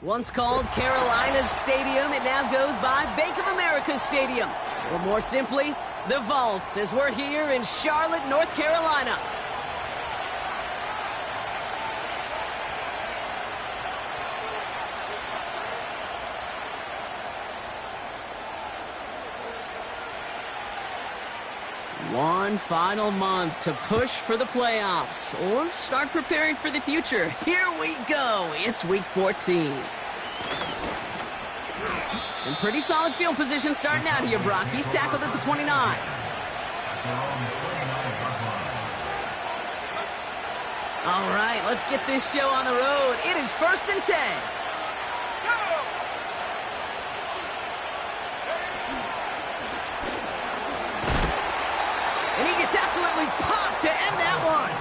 Once called Carolina's Stadium, it now goes by Bank of America Stadium. Or more simply, the Vault, as we're here in Charlotte, North Carolina. One final month to push for the playoffs or start preparing for the future. Here we go. It's week 14. In pretty solid field position starting out here, Brock. He's tackled at the 29. All right, let's get this show on the road. It is 1st and 10. And he gets absolutely popped to end that one.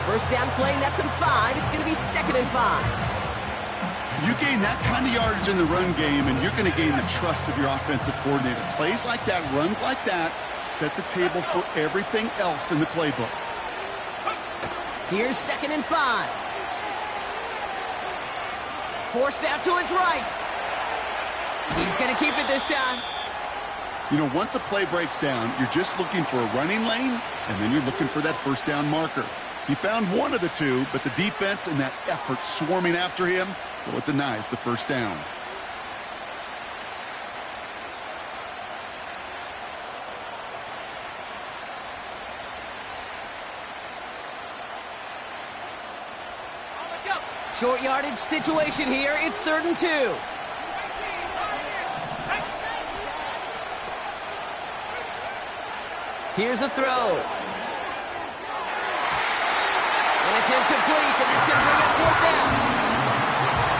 First down play, nets him 5. It's going to be 2nd and 5. You gain that kind of yardage in the run game, and you're going to gain the trust of your offensive coordinator. Plays like that, runs like that, set the table for everything else in the playbook. Here's 2nd and 5. Forced out to his right. He's going to keep it this time. You know, once a play breaks down, you're just looking for a running lane, and then you're looking for that first down marker. He found one of the two, but the defense and that effort swarming after him, well, it denies the first down. Short yardage situation here. It's 3rd and 2. Here's a throw. And it's incomplete, and that's going to bring up 4th down.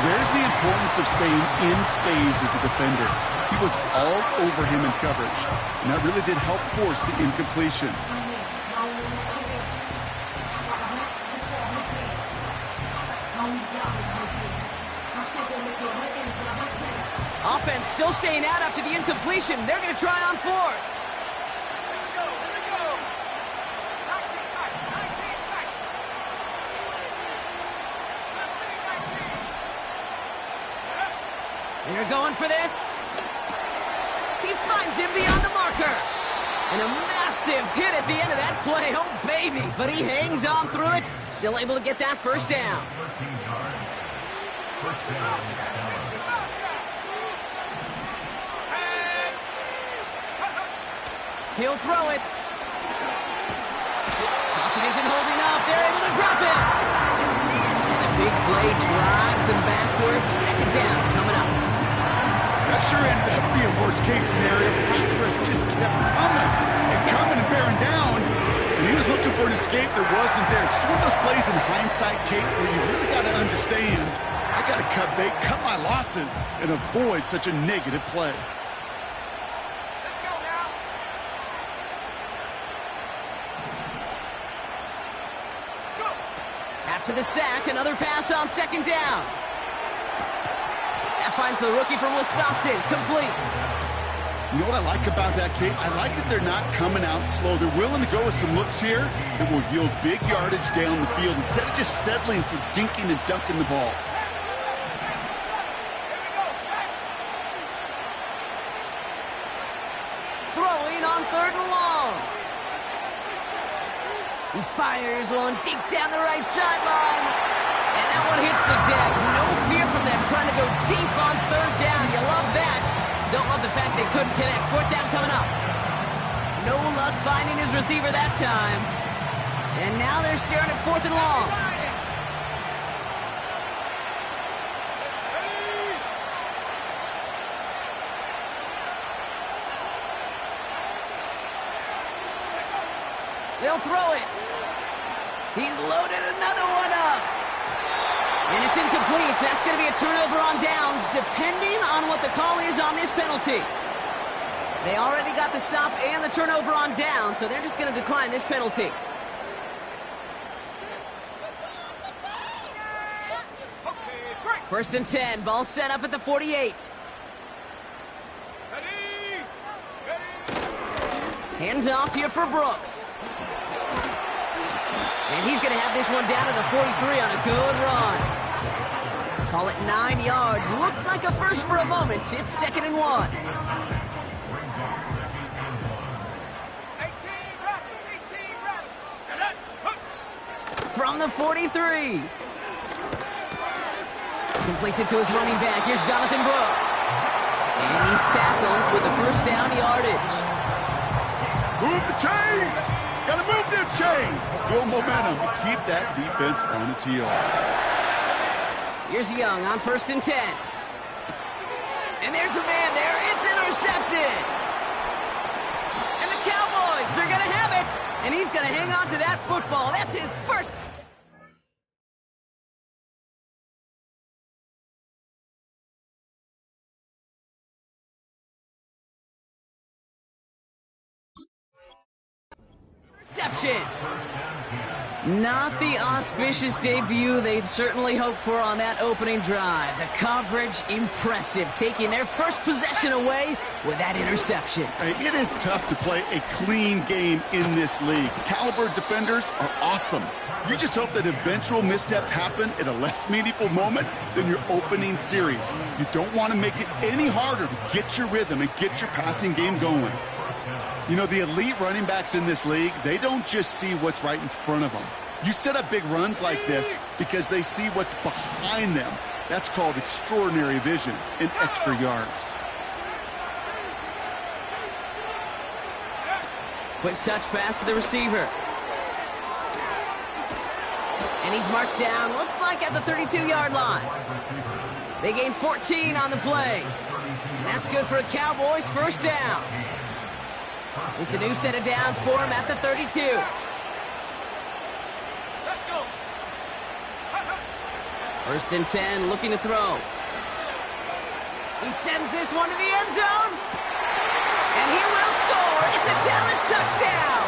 There's the importance of staying in phase as a defender. He was all over him in coverage, and that really did help force the incompletion. Offense still staying out after the incompletion. They're going to try on 4th. They're going for this. He finds him beyond the marker. And a massive hit at the end of that play. Oh, baby. But he hangs on through it. Still able to get that first down. He'll throw it. Pocket isn't holding up. They're able to drop it. And the big play drives them backwards. 2nd down coming up. That sure ended up being worst-case scenario. Pass rush just kept coming and bearing down. And he was looking for an escape that wasn't there. It's one of those plays in hindsight, Kate, where you really got to understand, I got to cut bait, cut my losses, and avoid such a negative play. Let's go now. Go. After the sack, another pass on 2nd down. That finds the rookie from Wisconsin. Complete. You know what I like about that, Kate? I like that they're not coming out slow. They're willing to go with some looks here that will yield big yardage down the field instead of just settling for dinking and dunking the ball. Throwing on 3rd and long. He fires one deep down the right sideline. And that one hits the deck. No fear from them trying to go deep on 3rd down. You love that. Don't love the fact they couldn't connect. 4th down coming up. No luck finding his receiver that time. And now they're staring at 4th and long. They'll throw it. He's loaded another one up. And it's incomplete. That's going to be a turnover on downs, depending on what the call is on this penalty. They already got the stop and the turnover on down, so they're just going to decline this penalty. First and 10, ball set up at the 48. Hands off here for Brooks. And he's going to have this one down to the 43 on a good run. Call it 9 yards. Looked like a first for a moment. It's 2nd and 1. 18 ready. From the 43. Completes it to his running back. Here's Jonathan Brooks. And he's tackled with the first down yardage. Move the chains! Gotta move them chains! Build momentum to keep that defense on its heels. Here's Young on 1st and 10. And there's a man there. It's intercepted. And the Cowboys are going to have it. And he's going to hang on to that football. That's his first. Interception. Not the auspicious debut they'd certainly hoped for on that opening drive. The coverage, impressive, taking their first possession away with that interception. Hey, it is tough to play a clean game in this league. Caliber defenders are awesome. You just hope that eventual missteps happen at a less meaningful moment than your opening series. You don't want to make it any harder to get your rhythm and get your passing game going. You know, the elite running backs in this league, they don't just see what's right in front of them. You set up big runs like this because they see what's behind them. That's called extraordinary vision and extra yards. Quick touch pass to the receiver. And he's marked down, looks like at the 32-yard line. They gain 14 on the play. And that's good for a Cowboys first down. It's a new set of downs for him at the 32. Let's go. 1st and 10, looking to throw. He sends this one to the end zone. And he will score. It's a Dallas touchdown.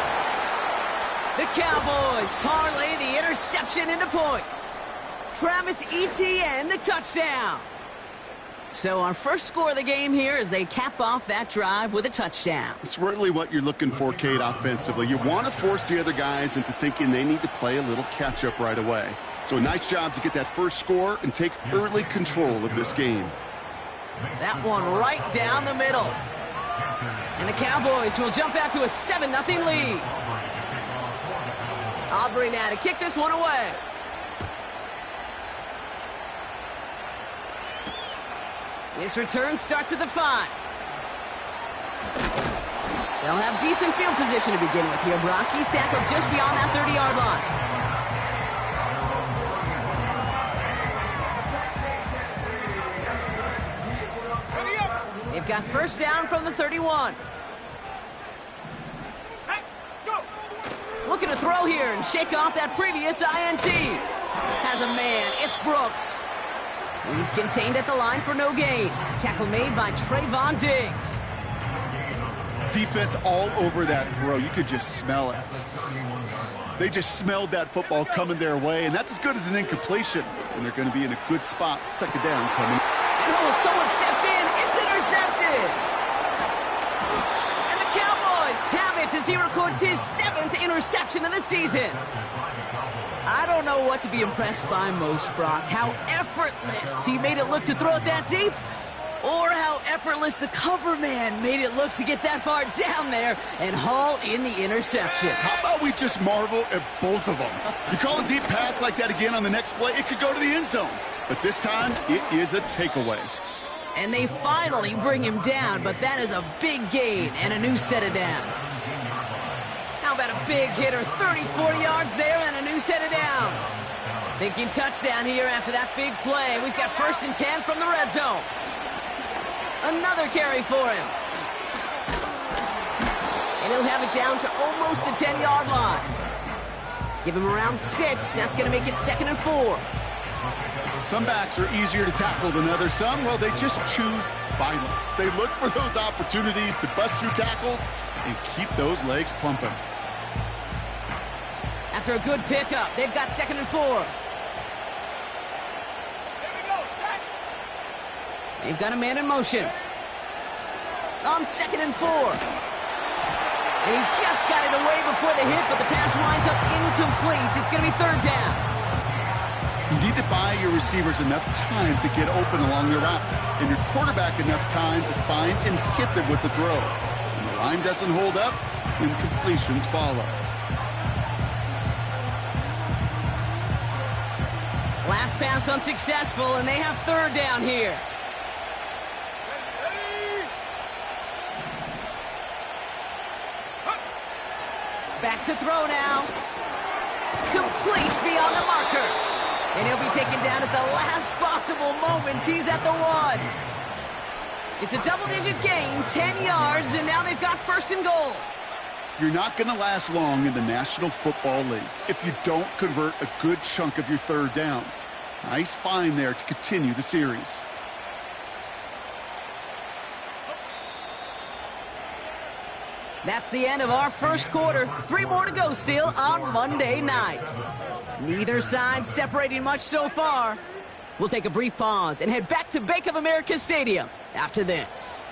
The Cowboys parlay the interception into points. Travis Etienne, the touchdown. So our first score of the game here as they cap off that drive with a touchdown. It's really what you're looking for, Kate, offensively. You want to force the other guys into thinking they need to play a little catch-up right away. So a nice job to get that first score and take early control of this game. That one right down the middle. And the Cowboys will jump out to a 7-0 lead. Aubrey now to kick this one away. His return starts at the 5. They'll have decent field position to begin with here, Brock. He's tackled just beyond that 30-yard line. They've got first down from the 31. Looking to throw here and shake off that previous INT. Has a man. It's Brooks. He's contained at the line for no gain. Tackle made by Trayvon Diggs. Defense all over that throw. You could just smell it. They just smelled that football coming their way, and that's as good as an incompletion. And they're going to be in a good spot. 2nd down coming. And someone stepped in. It's intercepted. And the Cowboys have it as he records his 7th interception of the season. I don't know what to be impressed by most, Brock. How effortless he made it look to throw it that deep, or how effortless the cover man made it look to get that far down there and haul in the interception. How about we just marvel at both of them? You call a deep pass like that again on the next play, it could go to the end zone. But this time, it is a takeaway. And they finally bring him down, but that is a big gain and a new set of downs. How about a big hitter, 30, 40 yards there and a new set of downs. Thinking touchdown here after that big play. We've got 1st and 10 from the red zone. Another carry for him. And he'll have it down to almost the 10-yard line. Give him around 6. That's going to make it 2nd and 4. Some backs are easier to tackle than others. Some, well, they just choose violence. They look for those opportunities to bust through tackles and keep those legs pumping. After a good pickup, they've got 2nd and 4. They've got a man in motion. On 2nd and 4. And he just got it away before the hit, but the pass winds up incomplete. It's going to be 3rd down. You need to buy your receivers enough time to get open along their route, and your quarterback enough time to find and hit them with the throw. When the line doesn't hold up, incompletions follow. Last pass unsuccessful, and they have third down here. Back to throw now. Complete beyond the marker. And he'll be taken down at the last possible moment. He's at the 1. It's a double-digit gain, 10 yards, and now they've got first and goal. You're not going to last long in the National Football League if you don't convert a good chunk of your third downs. Nice find there to continue the series. That's the end of our first quarter. 3 more to go still on Monday night. Neither side separating much so far. We'll take a brief pause and head back to Bank of America Stadium after this.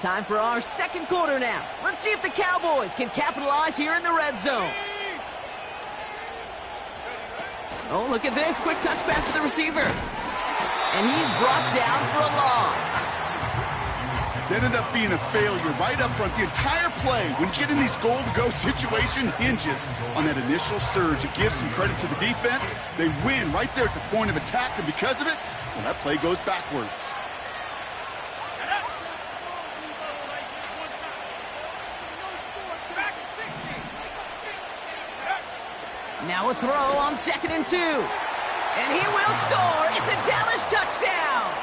Time for our second quarter now. Let's see if the Cowboys can capitalize here in the red zone. Oh, look at this. Quick touch pass to the receiver. And he's brought down for a loss. That ended up being a failure right up front. The entire play, when you get in these goal-to-go situation, hinges on that initial surge. It gives some credit to the defense. They win right there at the point of attack, and because of it, well, that play goes backwards. Now a throw on 2nd and 2. And he will score. It's a Dallas touchdown.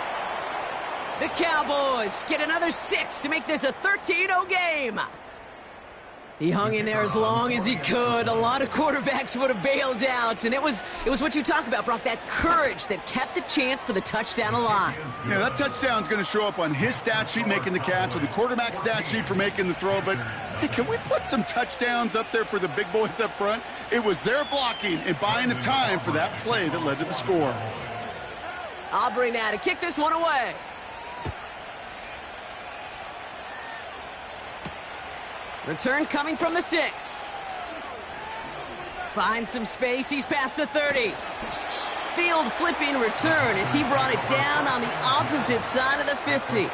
The Cowboys get another 6 to make this a 13-0 game. He hung in there as long as he could. A lot of quarterbacks would have bailed out. And it was what you talk about, Brock, that courage that kept the chance for the touchdown alive. Yeah, that touchdown's going to show up on his stat sheet making the catch or the quarterback stat sheet for making the throw. But, hey, can we put some touchdowns up there for the big boys up front? It was their blocking and buying of time for that play that led to the score. Aubrey now to kick this one away. Return coming from the 6. Finds some space. He's past the 30. Field flipping return as he brought it down on the opposite side of the 50.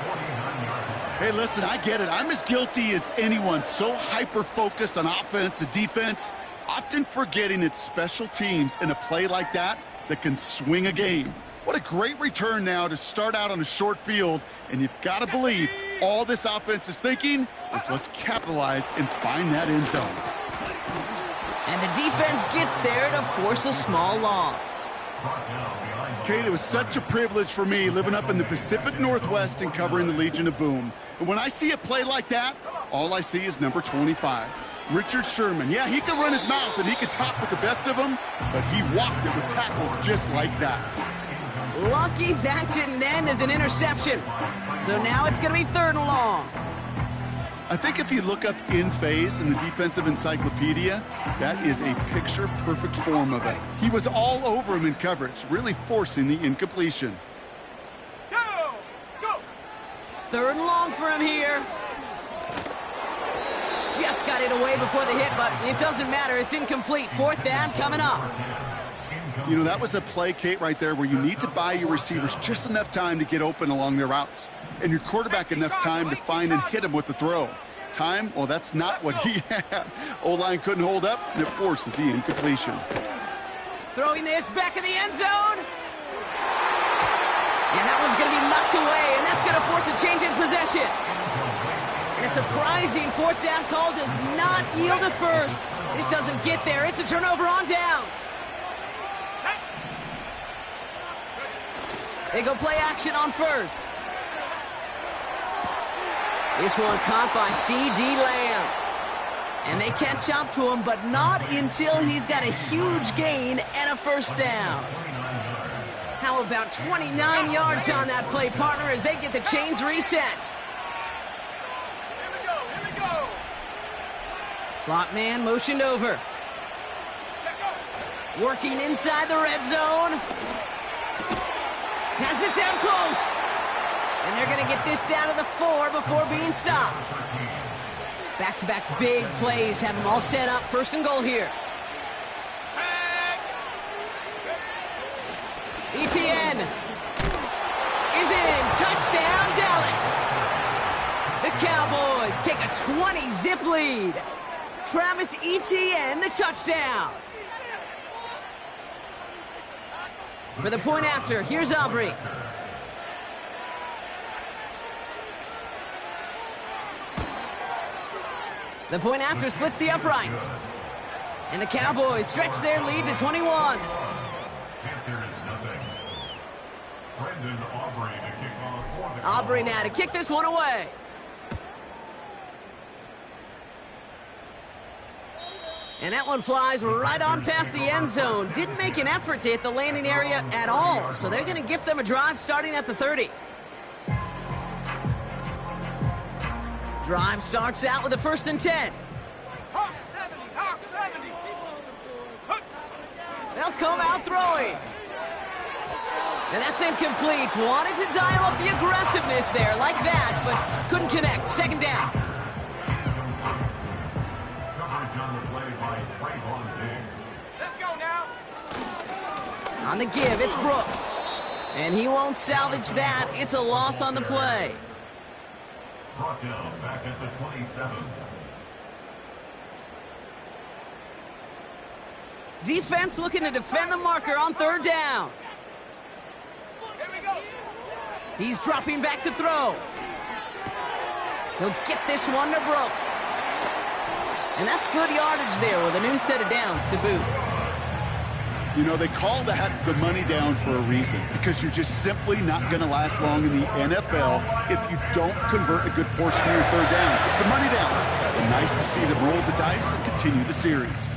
Hey, listen, I get it. I'm as guilty as anyone. So hyper-focused on offense and defense, often forgetting it's special teams in a play like that can swing a game. What a great return now to start out on a short field, and you've got to believe all this offense is thinking is let's capitalize and find that end zone. And the defense gets there to force a small loss. Kate, it was such a privilege for me living up in the Pacific Northwest and covering the Legion of Boom. And when I see a play like that, all I see is number 25. Richard Sherman. Yeah, he could run his mouth and he could talk with the best of them, but he walked it with tackles just like that. Lucky that didn't end as an interception. So now it's going to be 3rd and long. I think if you look up in phase in the defensive encyclopedia, that is a picture-perfect form of it. He was all over him in coverage, really forcing the incompletion. Go! 3rd and long for him here. Just got it away before the hit, but it doesn't matter. It's incomplete. 4th down coming up. You know, that was a play, Kate, right there where you need to buy your receivers just enough time to get open along their routes, and your quarterback enough time to find and hit him with the throw. Time? Well, that's not what he had. O-line couldn't hold up, and it forces the incompletion. Throwing this back in the end zone. And that one's going to be knocked away, and that's going to force a change in possession. And a surprising 4th down call does not yield a first. This doesn't get there. It's a turnover on downs. They go play action on 1st. This one caught by C.D. Lamb. And they catch up to him, but not until he's got a huge gain and a 1st down. How about 29 yards on that play, partner, as they get the chains reset. Here we go. Slot man motioned over. Working inside the red zone. Has it down close. And they're going to get this down to the 4 before being stopped. Back-to-back big plays have them all set up. First and goal here. ETN is in. Touchdown, Dallas. The Cowboys take a 20-zip lead. Travis Etienne, the touchdown. For the point after, here's Aubrey. The point after splits the uprights. And the Cowboys stretch their lead to 21. Aubrey now to kick this one away. And that one flies right on past the end zone. Didn't make an effort to hit the landing area at all, so they're going to gift them a drive starting at the 30. Drive starts out with a 1st and 10. Hawk 70, Hawk 70. They'll come out throwing. And that's incomplete. Wanted to dial up the aggressiveness there like that, but couldn't connect. Second down. Let's go now. On the give, it's Brooks. And he won't salvage that. It's a loss on the play. Brought down back at the 27. Defense looking to defend the marker on 3rd down. Here we go. He's dropping back to throw. He'll get this one to Brooks. And that's good yardage there with a new set of downs to boot. You know, they call that the money down for a reason, because you're just simply not going to last long in the NFL if you don't convert a good portion of your 3rd downs. It's a money down. But nice to see them roll the dice and continue the series.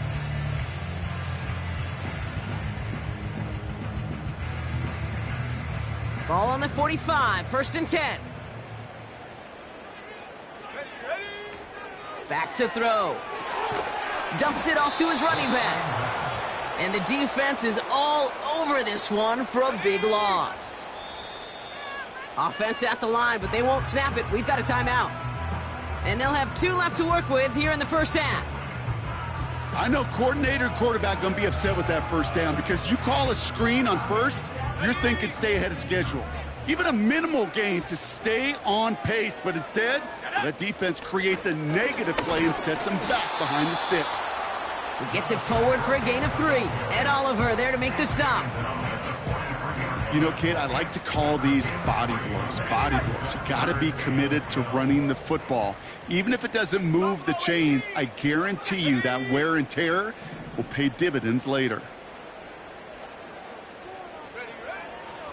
Ball on the 45, 1st and 10. Ready, ready. Back to throw. Dumps it off to his running back. And the defense is all over this one for a big loss. Offense at the line, but they won't snap it. We've got a timeout. And they'll have 2 left to work with here in the 1st half. I know coordinator and quarterback going to be upset with that 1st down, because you call a screen on 1st, you're thinking stay ahead of schedule. Even a minimal gain to stay on pace, but instead, that defense creates a negative play and sets them back behind the sticks. He gets it forward for a gain of 3. Ed Oliver there to make the stop. You know, kid, I like to call these body blows. Body blows. You got to be committed to running the football. Even if it doesn't move the chains, I guarantee you that wear and tear will pay dividends later.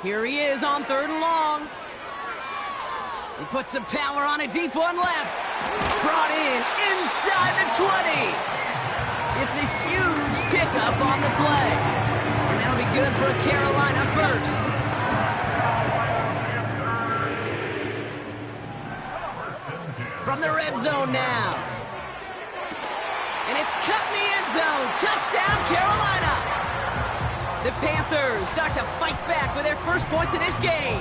Here he is on 3rd and long. He puts some power on a deep one left. Brought in inside the 20. It's a huge pickup on the play. And that'll be good for a Carolina 1st. From the red zone now. And it's cut in the end zone. Touchdown, Carolina. The Panthers start to fight back with their 1st points of this game.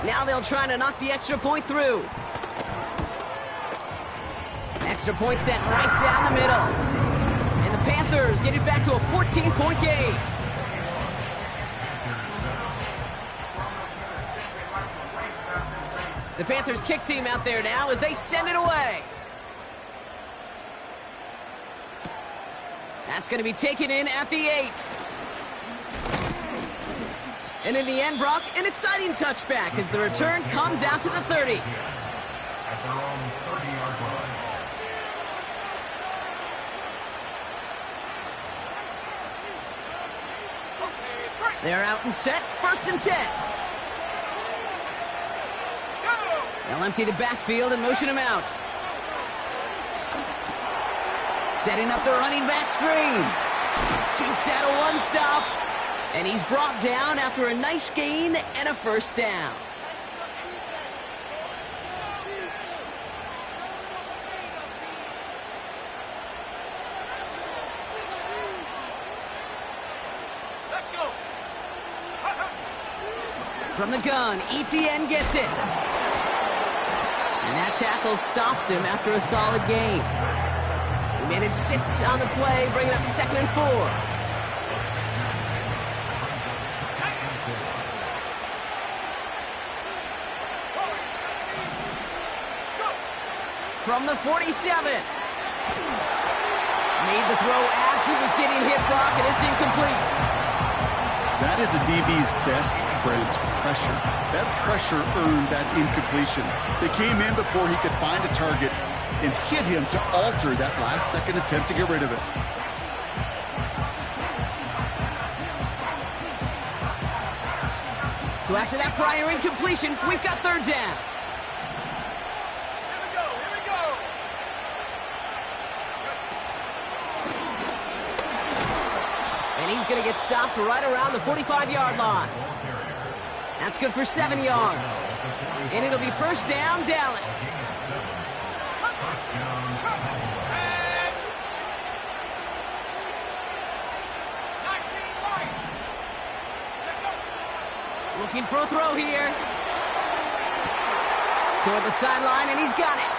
Now they'll try to knock the extra point through. Extra point sent right down the middle. And the Panthers get it back to a 14-point game. The Panthers kick team out there now as they send it away. That's going to be taken in at the 8. And in the end, Brock, an exciting touchback as the return comes out to the 30. At their own 30-yard line. They're out and set, 1st and 10. They'll empty the backfield and motion him out. Setting up the running back screen. Dukes out a 1-stop. And he's brought down after a nice gain and a 1st down. From the gun, ETN gets it. And that tackle stops him after a solid gain. He managed 6 on the play, bringing up 2nd and 4. From the 47. Made the throw as he was getting hit, Brock, and it's incomplete. That is a DB's best friend, pressure. That pressure earned that incompletion. They came in before he could find a target and hit him to alter that last-second attempt to get rid of it. So after that prior incompletion, we've got 3rd down. And he's going to get stopped right around the 45-yard line. That's good for 7 yards. And it'll be 1st down, Dallas. Looking for a throw here. Toward the sideline, and he's got it.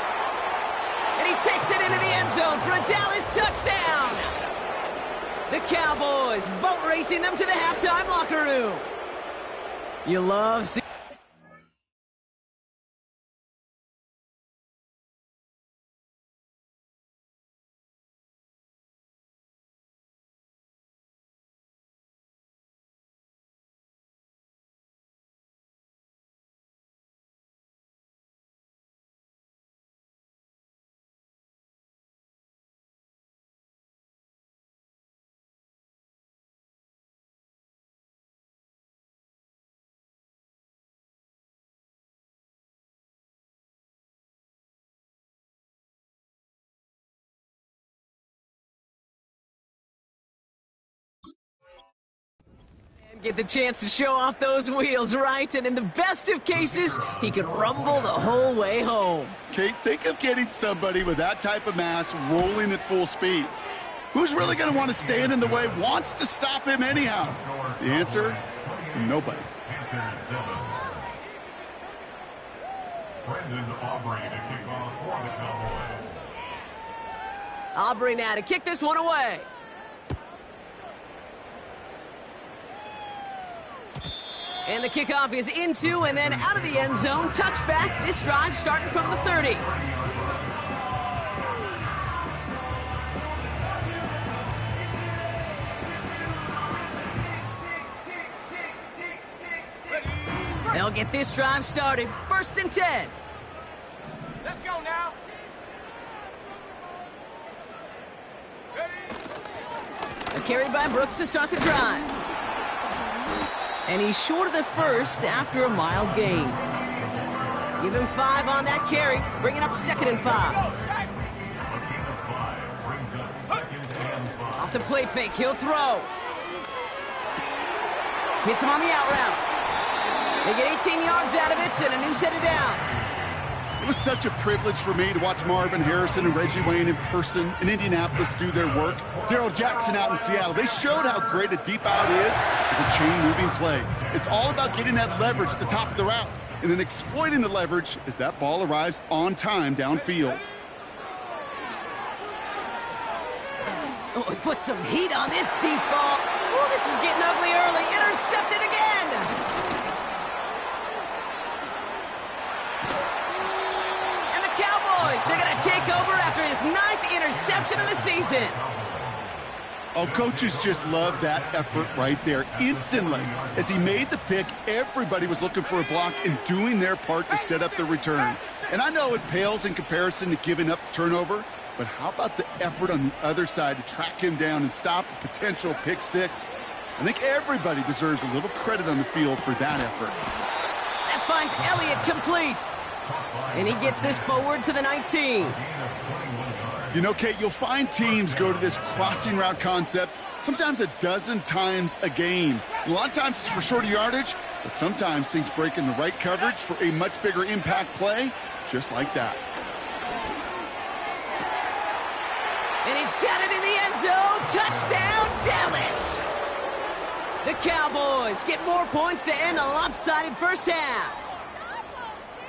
And he takes it into the end zone for a Dallas touchdown. The Cowboys boat racing them to the halftime locker room. You love seeing... Get the chance to show off those wheels, right? And in the best of cases, he could rumble the whole way home. Kate, think of getting somebody with that type of mass rolling at full speed. Who's really going to want to stand in the way, wants to stop him anyhow? The answer, nobody. Aubrey now to kick this one away. And the kickoff is into and then out of the end zone. Touchback. This drive starting from the 30. They'll get this drive started. 1st and 10. Let's go now. A carry by Brooks to start the drive. And he's short of the 1st after a mild gain. Give him 5 on that carry, bringing up 2nd and 5. Off the play fake, he'll throw. Hits him on the out route. They get 18 yards out of it and a new set of downs. It was such a privilege for me to watch Marvin Harrison and Reggie Wayne in person in Indianapolis do their work. Darrell Jackson out in Seattle. They showed how great a deep out is as a chain-moving play. It's all about getting that leverage at the top of the route and then exploiting the leverage as that ball arrives on time downfield. Oh, he put some heat on this deep ball. Oh, this is getting ugly early. Intercepted again. They're going to take over after his 9th interception of the season. Oh, coaches just love that effort right there. Instantly, as he made the pick, everybody was looking for a block and doing their part to set up the return. And I know it pales in comparison to giving up the turnover, but how about the effort on the other side to track him down and stop a potential pick 6? I think everybody deserves a little credit on the field for that effort. That finds Elliott complete. And he gets this forward to the 19. You know, Kate, you'll find teams go to this crossing route concept sometimes a dozen times a game. A lot of times it's for shorter yardage, but sometimes things break in the right coverage for a much bigger impact play, just like that. And he's got it in the end zone. Touchdown, Dallas. The Cowboys get more points to end a lopsided first half.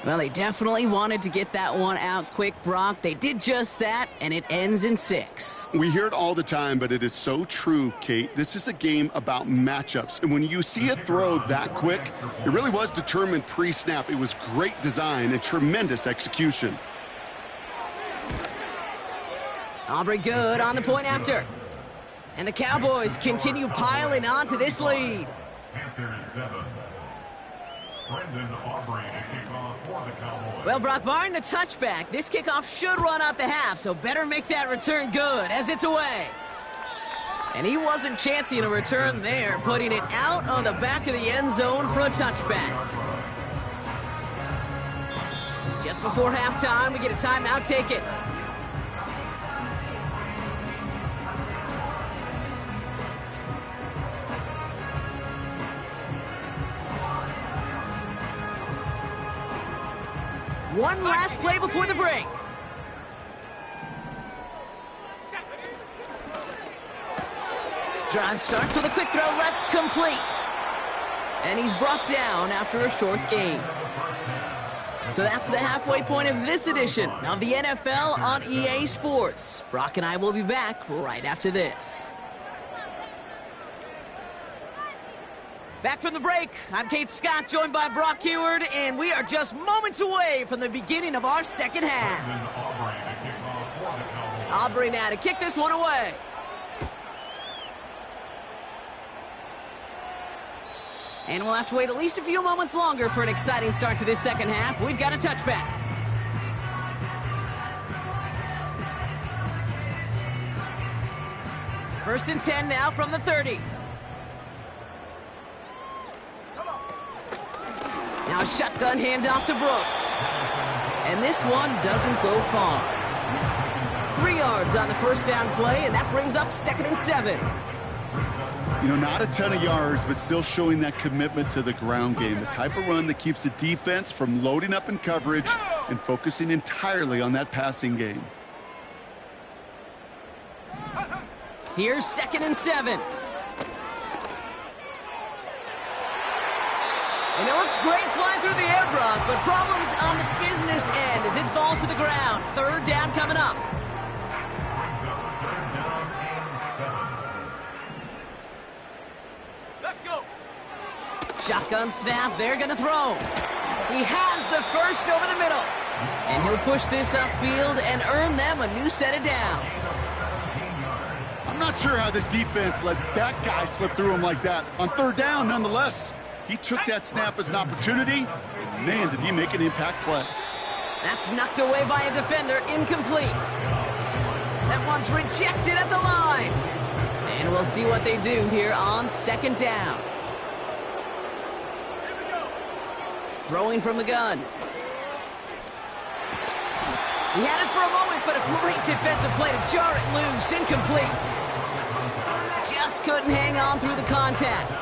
Well, they definitely wanted to get that one out quick, Brock. They did just that, and it ends in 6. We hear it all the time, but it is so true, Kate. This is a game about matchups. And when you see a throw that quick, it really was determined pre-snap. It was great design and tremendous execution. Aubrey good on the point after. And the Cowboys continue piling on to this lead. Panthers 7. Brendan Aubrey to kick off for the Cowboys. Well, Brock, barring the touchback, this kickoff should run out the half, so better make that return good as it's away. And he wasn't chancing a return there, putting it out on the back of the end zone for a touchback. Just before halftime, we get a timeout. Take it. One last play before the break. Drive starts with a quick throw left, complete. And he's brought down after a short gain. So that's the halfway point of this edition of the NFL on EA Sports. Brock and I will be back right after this. Back from the break, I'm Kate Scott, joined by Brock Heward, and we are just moments away from the beginning of our second half. Aubrey now to kick this one away. And we'll have to wait at least a few moments longer for an exciting start to this second half. We've got a touchback. First and 10 now from the 30. Now a shotgun handoff to Brooks. And this one doesn't go far. 3 yards on the first down play, and that brings up 2nd and 7. You know, not a ton of yards, but still showing that commitment to the ground game. The type of run that keeps the defense from loading up in coverage and focusing entirely on that passing game. Here's 2nd and 7. And it looks great flying through the air, Brock, but problems on the business end as it falls to the ground. 3rd down coming up. Let's go. Shotgun snap, they're going to throw. He has the first over the middle. And he'll push this upfield and earn them a new set of downs. I'm not sure how this defense let that guy slip through him like that. On 3rd down, nonetheless, he took that snap as an opportunity, and man, did he make an impact play. That's knocked away by a defender, incomplete. That one's rejected at the line. And we'll see what they do here on 2nd down. Throwing from the gun. He had it for a moment, but a great defensive play to jar it loose, incomplete. Just couldn't hang on through the contact.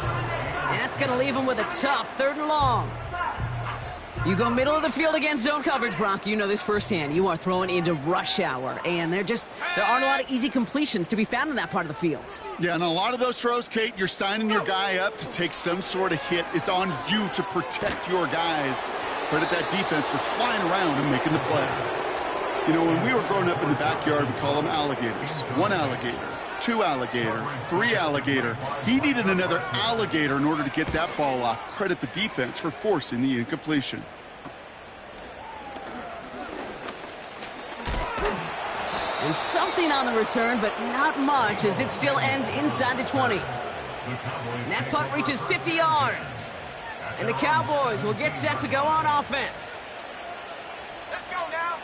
And that's going to leave him with a tough 3rd and long. You go middle of the field against zone coverage, Brock. You know this firsthand. You are throwing into rush hour, and there aren't a lot of easy completions to be found in that part of the field. Yeah, and a lot of those throws, Kate, you're signing your guy up to take some sort of hit. It's on you to protect your guys. Credit that defense for flying around and making the play. You know, when we were growing up in the backyard, we call them alligators. 1 alligator, 2 alligator, 3 alligator. He needed another alligator in order to get that ball off. Credit the defense for forcing the incompletion. And something on the return, but not much, as it still ends inside the 20. And that punt reaches 50 yards. And the Cowboys will get set to go on offense. Let's go now.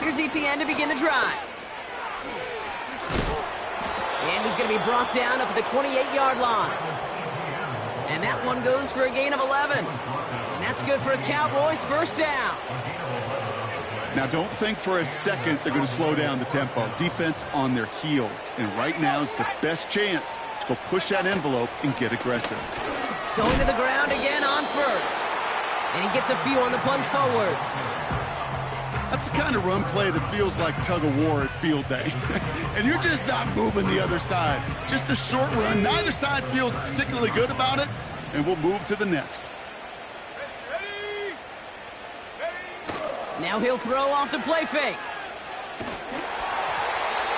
Here's ETN to begin the drive. And he's going to be brought down up at the 28-yard line. And that one goes for a gain of 11. And that's good for a Cowboys 1st down. Now, don't think for a second they're going to slow down the tempo. Defense on their heels. And right now is the best chance to go push that envelope and get aggressive. Going to the ground again on 1st. And he gets a few on the plunge forward. That's the kind of run play that feels like tug-of-war at field day. And you're just not moving the other side. Just a short run. Neither side feels particularly good about it, and we'll move to the next. Now he'll throw off the play fake.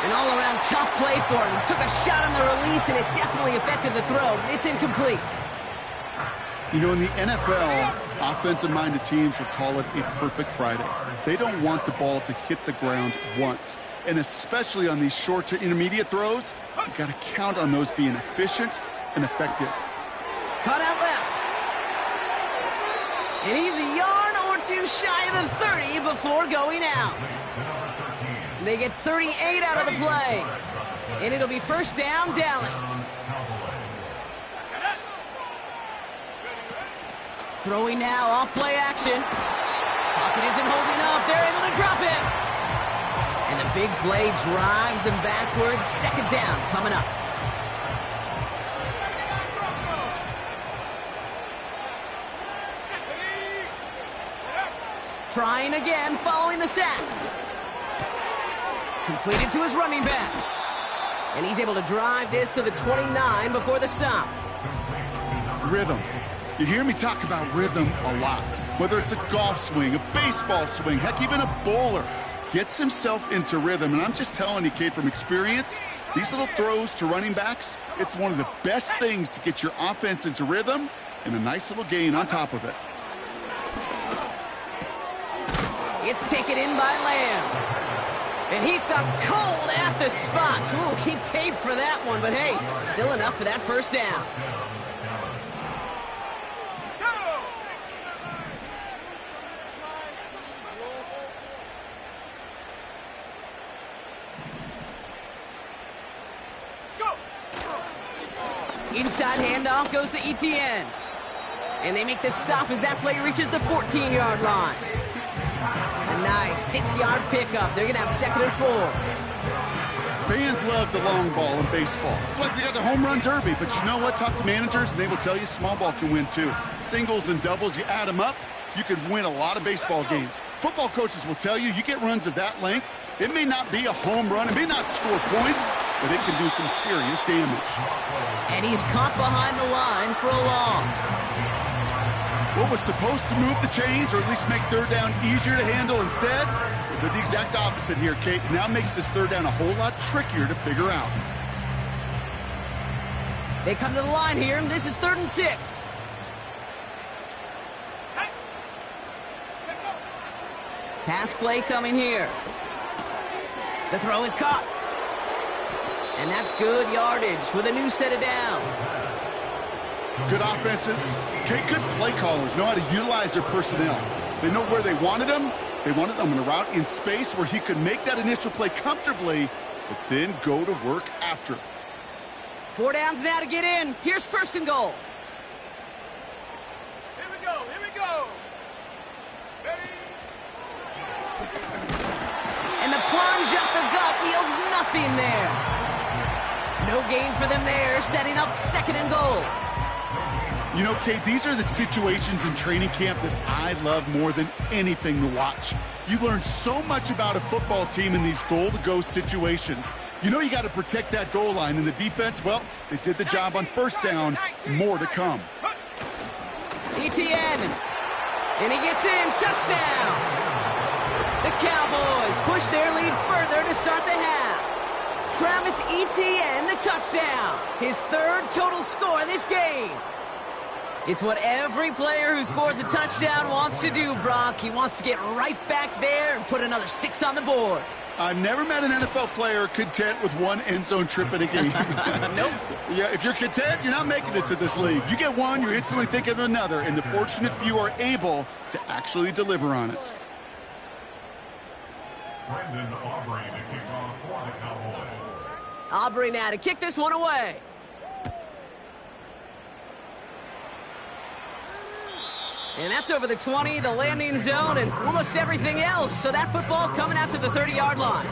An all-around tough play for him. He took a shot on the release, and it definitely affected the throw. It's incomplete. You know, in the NFL, offensive-minded teams will call it a perfect Friday. They don't want the ball to hit the ground once. And especially on these short to intermediate throws, you've got to count on those being efficient and effective. Cut out left. And he's a yard or two shy of the 30 before going out. They get 38 out of the play. And it'll be first down, Dallas. Throwing now, off play action. Pocket isn't holding up. They're able to drop him. And the big play drives them backwards. Second down coming up. Trying again, following the sack. Completed to his running back. And he's able to drive this to the 29 before the stop. Rhythm. You hear me talk about rhythm a lot. Whether it's a golf swing, a baseball swing, heck, even a bowler gets himself into rhythm. And I'm just telling you, kid, from experience, these little throws to running backs, it's one of the best things to get your offense into rhythm and a nice little gain on top of it. It's taken in by Lamb. And he stopped cold at the spot. Ooh, he paid for that one, but hey, still enough for that first down. Inside handoff goes to ETN. And they make the stop as that play reaches the 14-yard line. A nice 6-yard pickup. They're going to have 2nd and 4. Fans love the long ball in baseball. It's like they got the home run derby, but you know what? Talk to managers, and they will tell you small ball can win too. Singles and doubles, you add them up, you can win a lot of baseball games. Football coaches will tell you, you get runs of that length, it may not be a home run, it may not score points, but it can do some serious damage. And he's caught behind the line for a loss. What was supposed to move the chains, or at least make third down easier to handle instead, did the exact opposite here, Kate. Now makes this third down a whole lot trickier to figure out. They come to the line here, and this is 3rd and 6. Pass play coming here. The throw is caught. And that's good yardage with a new set of downs. Good offenses. Okay, good play callers know how to utilize their personnel. They know where they wanted them. They wanted them in a route in space where he could make that initial play comfortably, but then go to work after. 4 downs now to get in. Here's 1st and goal. Here we go, here we go. Ready? And the plunge up the gut yields nothing there. No gain for them there, setting up 2nd and goal. You know, Kate, these are the situations in training camp that I love more than anything to watch. You learn so much about a football team in these goal-to-go situations. You know you got to protect that goal line, and the defense, well, they did the job on 1st down. More to come. ETN. And he gets in. Touchdown. The Cowboys push their lead further to start the half. Travis Etienne, the touchdown. His 3rd total score of this game. It's what every player who scores a touchdown wants to do, Brock. He wants to get right back there and put another 6 on the board. I've never met an NFL player content with 1 end zone trip in a game. Nope. Yeah, if you're content, you're not making it to this league. You get one, you're instantly thinking of another, and the fortunate few are able to actually deliver on it. Brendan Aubrey to kick off for the Cowboys. Aubrey now to kick this one away. And that's over the 20, the landing zone, and almost everything else. So that football coming out to the 30-yard line.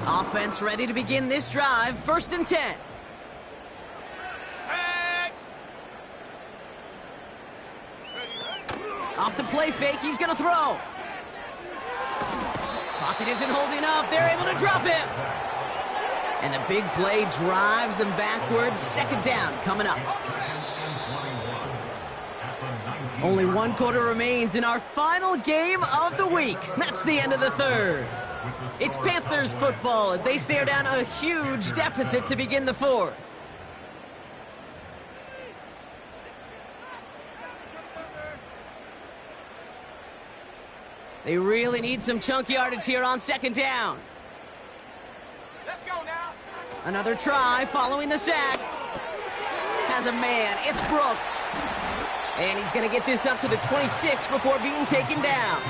Offense ready to begin this drive. 1st and 10. Off the play fake, he's going to throw. Pocket isn't holding up. They're able to drop him. And the big play drives them backwards. Second down coming up. Only 1 quarter remains in our final game of the week. That's the end of the third. It's Panthers football as they stare down a huge deficit to begin the fourth. They really need some chunk yardage here on second down. Let's go now. Another try following the sack. Has a man. It's Brooks. And he's going to get this up to the 26 before being taken down.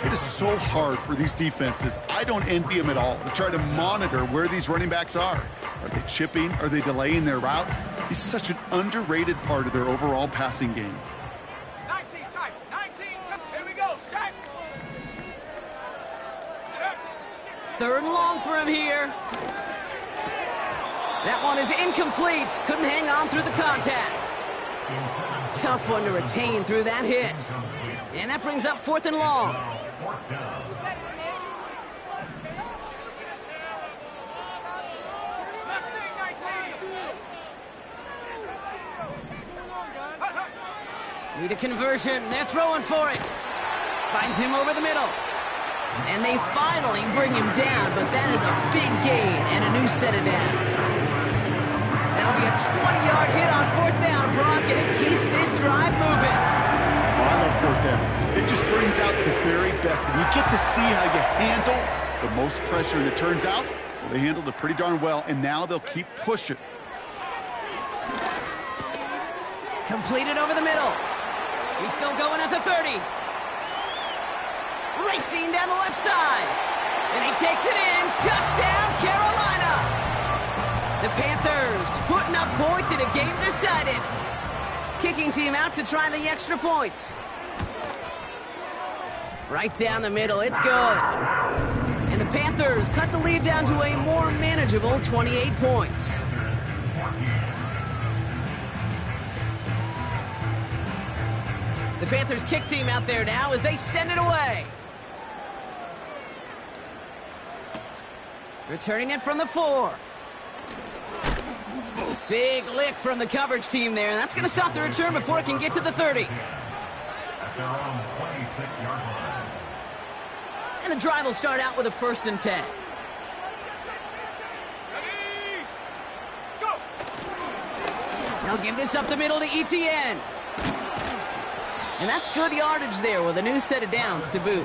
It is so hard for these defenses. I don't envy them at all to try to monitor where these running backs are. Are they chipping? Are they delaying their route? He's such an underrated part of their overall passing game. 19 tight. 19 tight. Here we go. Sack. Third and long for him here. That one is incomplete. Couldn't hang on through the contact. Tough one to retain through that hit. And that brings up 4th and long. Need a conversion. They're throwing for it. Finds him over the middle. And they finally bring him down, but that is a big gain and a new set of downs. That'll be a 20-yard hit on 4th down, Brock, and it keeps this drive moving. Oh, I love 4th downs. It just brings out the very best, and you get to see how you handle the most pressure, and it turns out they handled it pretty darn well, and now they'll keep pushing. Completed over the middle. He's still going at the 30. Racing down the left side. And he takes it in. Touchdown, Carolina. The Panthers putting up points in a game decided. Kicking team out to try the extra points. Right down the middle. It's good. And the Panthers cut the lead down to a more manageable 28 points. The Panthers kick team out there now as they send it away. Returning it from the 4. Big lick from the coverage team there. That's going to stop the return before it can get to the 30. And the drive will start out with a 1st and 10. Ready? Go. They'll give this up the middle to ETN. And that's good yardage there with a new set of downs to boot.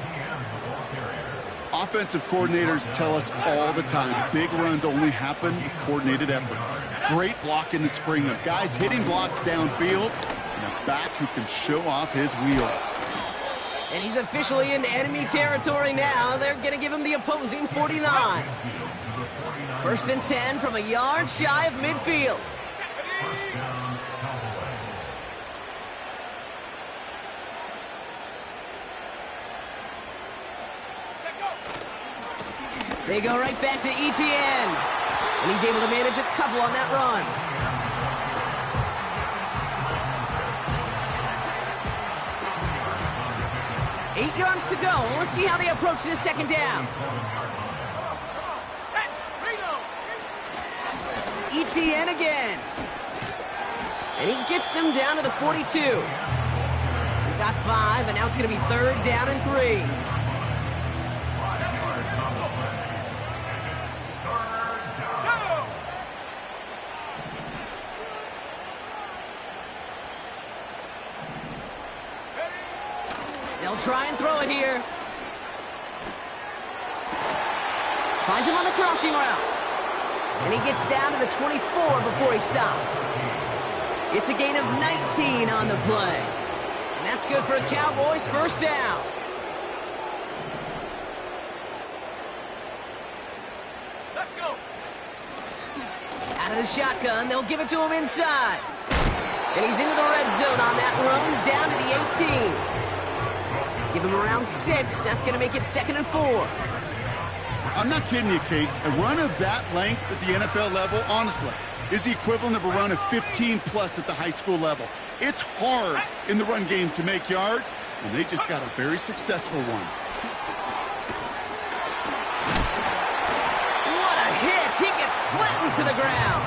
Offensive coordinators tell us all the time, big runs only happen with coordinated efforts. Great block in the spring of guys hitting blocks downfield, and a back who can show off his wheels. And he's officially in enemy territory now. They're going to give him the opposing 49. 1st and 10 from a yard shy of midfield. They go right back to ETN. And he's able to manage a couple on that run. Eight yards to go. Let's see how they approach this second down. ETN again. And he gets them down to the 42. He got 5, and now it's going to be 3rd down and 3. They'll try and throw it here. Finds him on the crossing route. And he gets down to the 24 before he stopped. It's a gain of 19 on the play. And that's good for a Cowboys 1st down. Let's go. Out of the shotgun, they'll give it to him inside. And he's into the red zone on that run, down to the 18. Give him around 6. That's going to make it 2nd and 4. I'm not kidding you, Kate. A run of that length at the NFL level, honestly, is the equivalent of a run of 15+ at the high school level. It's hard in the run game to make yards, and they just got a very successful one. What a hit! He gets flattened to the ground.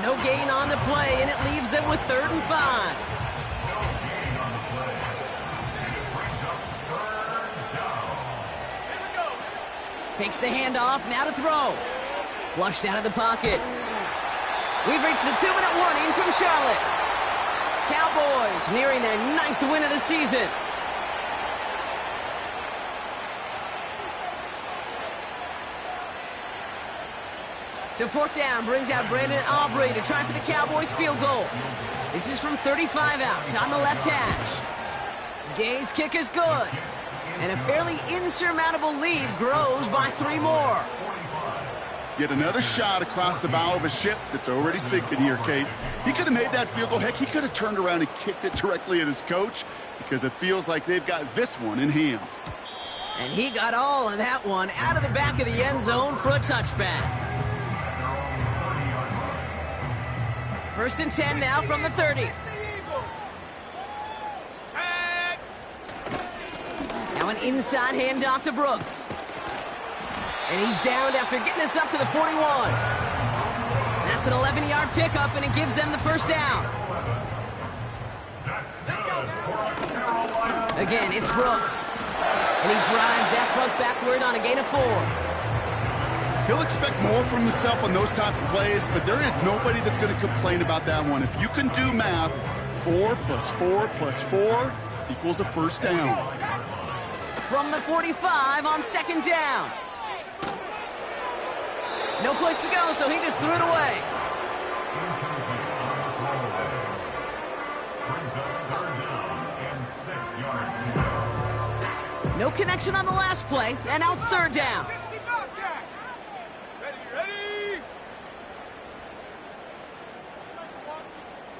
No gain on the play, and it leaves them with 3rd and 5. Fakes the handoff, now to throw. Flushed out of the pocket. We've reached the 2-minute warning from Charlotte. Cowboys nearing their 9th win of the season. So 4th down brings out Brandon Aubrey to try for the Cowboys field goal. This is from 35 out on the left hash. Gay's kick is good. And a fairly insurmountable lead grows by 3 more. Yet another shot across the bow of a ship that's already sinking here, Kate. He could have made that field goal. Heck, he could have turned around and kicked it directly at his coach because it feels like they've got this one in hand. And he got all of that one out of the back of the end zone for a touchback. 1st and 10 now from the 30. Now an inside handoff to Brooks. And he's downed after getting this up to the 41. That's an 11-yard pickup, and it gives them the 1st down. Again, it's Brooks. And he drives that front backward on a gain of 4. He'll expect more from himself on those type of plays, but there is nobody that's going to complain about that one. If you can do math, 4 + 4 + 4 equals a 1st down. From the 45 on 2nd down. No place to go, so he just threw it away. No connection on the last play, and now it's 3rd down. Ready?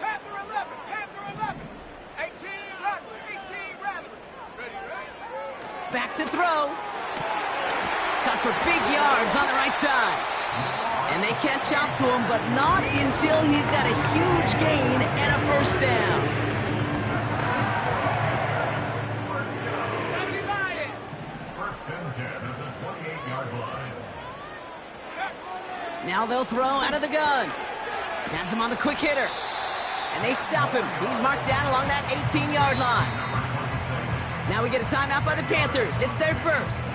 Panther 11, Panther 11. 18 Rattler. Ready? Back to throw. Cut for big yards on the right side. And they catch up to him, but not until he's got a huge gain and a 1st down. 79. 1st and 10 at the 28-yard line. Now they'll throw out of the gun. Has him on the quick hitter. And they stop him. He's marked down along that 18-yard line. Now we get a timeout by the Panthers. It's their 1st.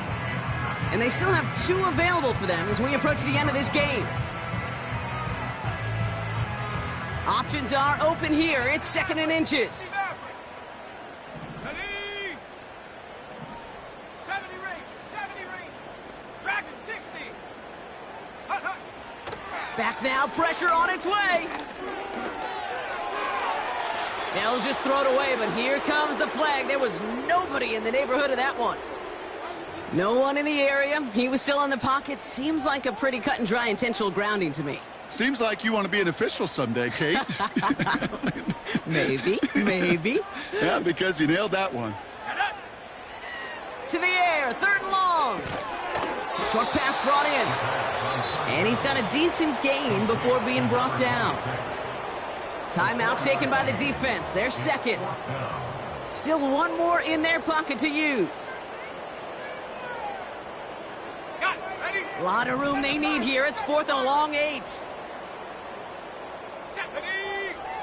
And they still have 2 available for them as we approach the end of this game. Options are open here. It's 2nd and inches. Ready? 70 Ranger. Dragon 60. Hut. Back now, pressure on its way. They'll just throw it away, but here comes the flag. There was nobody in the neighborhood of that one. No one in the area. He was still in the pocket. Seems like a pretty cut and dry intentional grounding to me. Seems like you want to be an official someday, Kate. Maybe. Yeah, because you nailed that one. To the air, 3rd and long. Short pass brought in. And he's got a decent gain before being brought down. Timeout taken by the defense. Their 2nd. Still 1 more in their pocket to use. A lot of room they need here. It's 4th and a long 8. 70.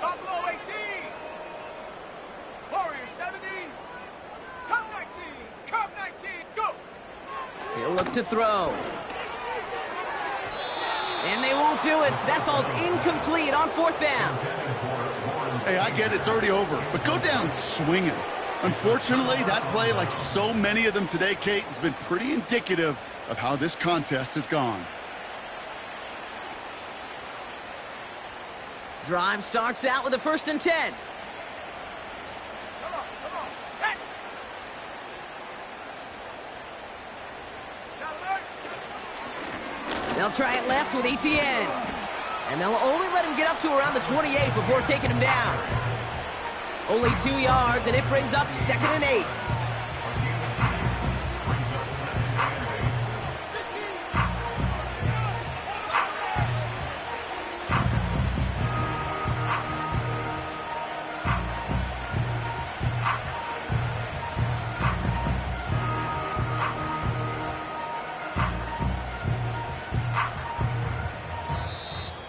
Buffalo 18. Warrior 70. Cup 19. Go. He'll look to throw. And they won't do it. That falls incomplete on 4th down. Hey, I get it. It's already over. But go down swinging. Unfortunately, that play, like so many of them today, Kate, has been pretty indicative of how this contest has gone. Drive starts out with a 1st and 10. Come on. Set. They'll try it left with ETN. And they'll only let him get up to around the 28 before taking him down. Only 2 yards, and it brings up 2nd and 8.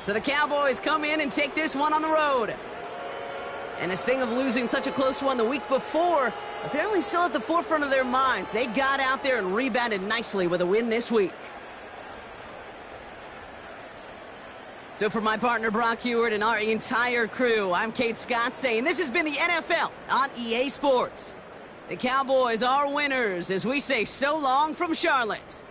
So the Cowboys come in and take this one on the road. And the sting of losing such a close one the week before apparently still at the forefront of their minds. They got out there and rebounded nicely with a win this week. So for my partner Brock Heward and our entire crew, I'm Kate Scott saying this has been the NFL on EA Sports. The Cowboys are winners as we say so long from Charlotte.